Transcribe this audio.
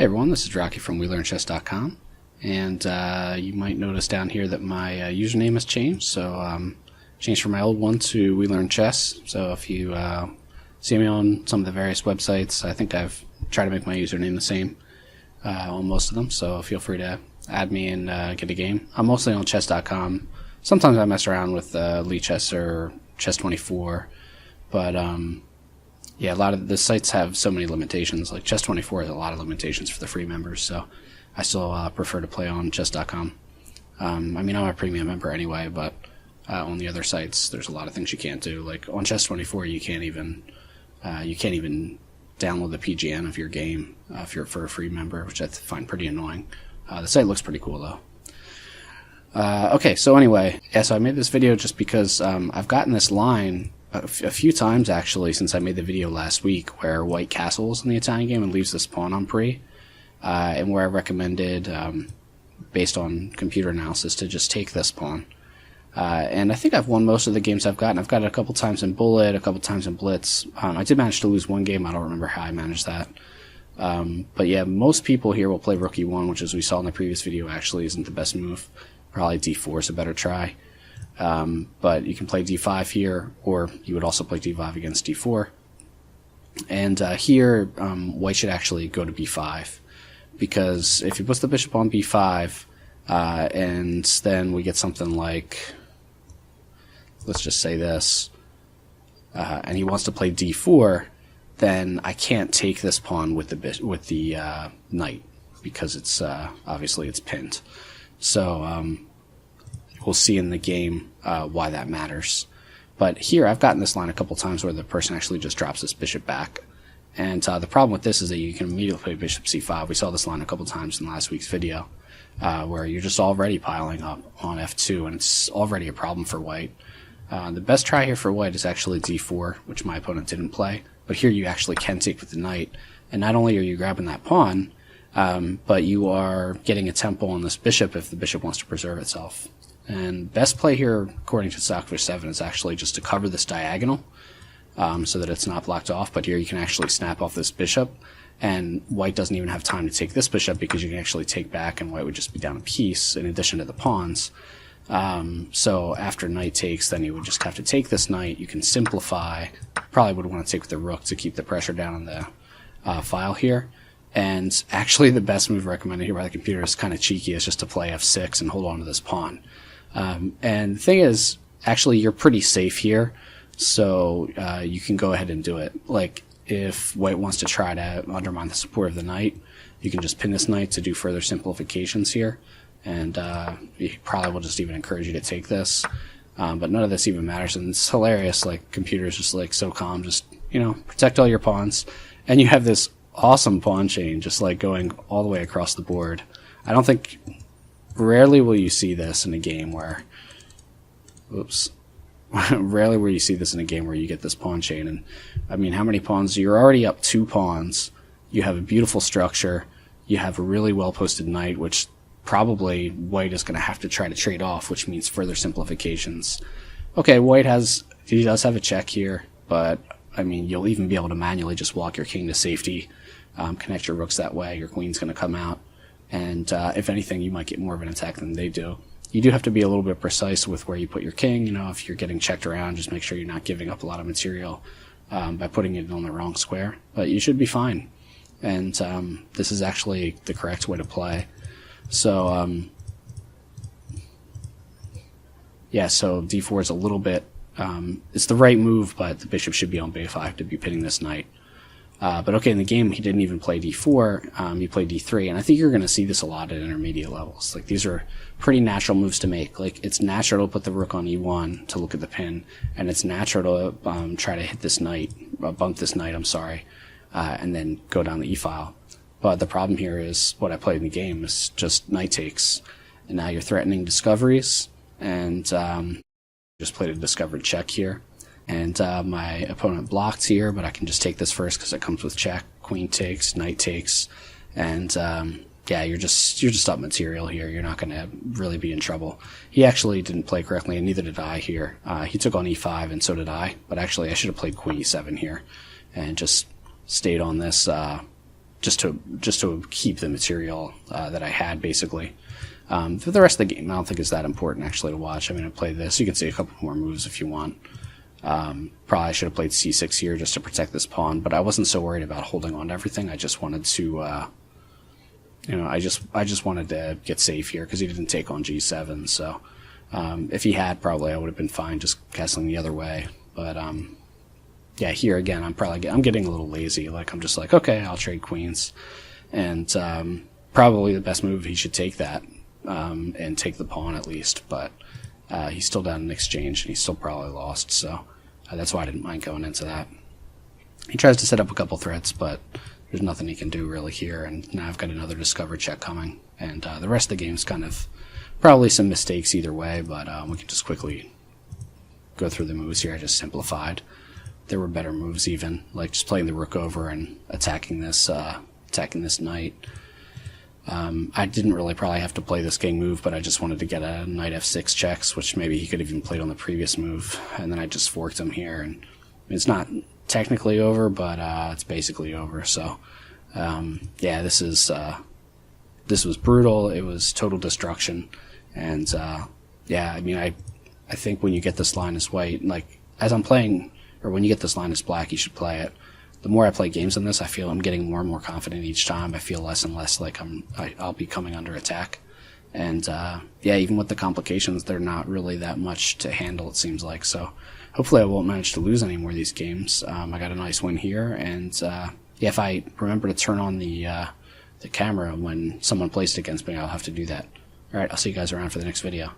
Hey everyone, this is Rocky from WeLearnChess.com, and you might notice down here that my username has changed. So changed from my old one to WeLearnChess. So if you see me on some of the various websites, I think I've tried to make my username the same on most of them. So feel free to add me and get a game. I'm mostly on Chess.com. Sometimes I mess around with Lichess or Chess24, but yeah, a lot of the sites have so many limitations. Like Chess24 has a lot of limitations for the free members, so I still prefer to play on Chess.com. I mean, I'm a premium member anyway, but on the other sites, there's a lot of things you can't do. Like on Chess24, you can't even download the PGN of your game if you're for a free member, which I find pretty annoying. The site looks pretty cool though. Okay, so anyway, yeah, so I made this video just because I've gotten this line a few times actually since I made the video last week where white castles in the Italian game and leaves this pawn on pre, and where I recommended, based on computer analysis, to just take this pawn. And I think I've won most of the games I've gotten. I've got it a couple times in Bullet, a couple times in Blitz. I did manage to lose one game. I don't remember how I managed that. But yeah, most people here will play Rook E1, which, as we saw in the previous video, actually isn't the best move. Probably D4 is a better try. But you can play D5 here, or you would also play D5 against D4. And here, white should actually go to B5, because if he puts the bishop on B5, and then we get something like, let's just say this, and he wants to play D4, then I can't take this pawn with the knight, because it's obviously it's pinned. So we'll see in the game why that matters. But here I've gotten this line a couple times where the person actually just drops this bishop back. And the problem with this is that you can immediately play bishop c5. We saw this line a couple times in last week's video, where you're just already piling up on f2, and it's already a problem for white. The best try here for white is actually d4, which my opponent didn't play. But here you actually can take with the knight. And not only are you grabbing that pawn, but you are getting a tempo on this bishop if the bishop wants to preserve itself. And best play here, according to Stockfish 7, is actually just to cover this diagonal so that it's not blocked off. But here you can actually snap off this bishop, and white doesn't even have time to take this bishop because you can actually take back, and white would just be down a piece in addition to the pawns. So after knight takes, then you would just have to take this knight. You can simplify. Probably would want to take with the rook to keep the pressure down on the file here. And actually the best move recommended here by the computer is kind of cheeky. It's just to play f6 and hold on to this pawn. And the thing is, actually you're pretty safe here, so you can go ahead and do it. Like, if white wants to try to undermine the support of the knight, you can just pin this knight to do further simplifications here, and he probably will just even encourage you to take this. But none of this even matters, and it's hilarious. Like, computers just like so calm, just, you know, protect all your pawns, and you have this awesome pawn chain just like going all the way across the board. I don't think, rarely will you see this in a game where, rarely will you see this in a game where you get this pawn chain. And I mean, how many pawns? You're already up 2 pawns. You have a beautiful structure. You have a really well posted knight, which probably white is going to have to try to trade off, which means further simplifications. Okay, he does have a check here, but I mean, you'll even be able to manually just walk your king to safety, connect your rooks that way. Your queen's going to come out, and if anything, you might get more of an attack than they do. You do have to be a little bit precise with where you put your king. You know, if you're getting checked around, just make sure you're not giving up a lot of material by putting it on the wrong square. But you should be fine, and this is actually the correct way to play. So yeah, so d4 is a little bit, it's the right move, but the bishop should be on b5 to be pinning this knight. But okay, in the game, he didn't even play d4, he played d3, and I think you're going to see this a lot at intermediate levels. Like, these are pretty natural moves to make. Like, it's natural to put the rook on e1 to look at the pin, and it's natural to try to hit this knight, bump this knight, and then go down the e-file. But the problem here is, what I played in the game is just knight takes, and now you're threatening discoveries, and just played a discovered check here. And my opponent blocked here, but I can just take this first because it comes with check. Queen takes, knight takes, and yeah, you're just up material here. You're not going to really be in trouble. He actually didn't play correctly, and neither did I here. He took on e5, and so did I. But actually, I should have played queen e7 here, and just stayed on this just to keep the material that I had, basically. For the rest of the game, I don't think it's that important, actually, to watch. I mean, I played this. You can see a couple more moves if you want. Probably should have played c6 here just to protect this pawn, but I wasn't so worried about holding on to everything. I just wanted to, I just wanted to get safe here because he didn't take on g7. So if he had, probably I would have been fine just castling the other way. But yeah, here again, I'm getting a little lazy. Like, I'm just like, okay, I'll trade queens, and probably the best move, he should take that and take the pawn at least. But he's still down in exchange, and he's still probably lost. So that's why I didn't mind going into that. He tries to set up a couple threats, but there's nothing he can do really here. And now I've got another discover check coming, and the rest of the game's kind of probably some mistakes either way. But we can just quickly go through the moves here. I just simplified. There were better moves, even like just playing the rook over and attacking this knight. I didn't really probably have to play this king move, but I just wanted to get a knight f6 checks, which maybe he could have even played on the previous move, and then I just forked him here, and it's not technically over, but it's basically over. So yeah, this was brutal. It was total destruction, and yeah, I mean, I think when you get this line as white, like as I'm playing, or when you get this line as black, you should play it. The more I play games on this, I feel I'm getting more and more confident each time. I feel less and less like I'll be coming under attack. And yeah, even with the complications, they're not really that much to handle, it seems like. So hopefully I won't manage to lose any more of these games. I got a nice win here, and yeah, if I remember to turn on the camera when someone plays it against me, I'll have to do that. Alright, I'll see you guys around for the next video.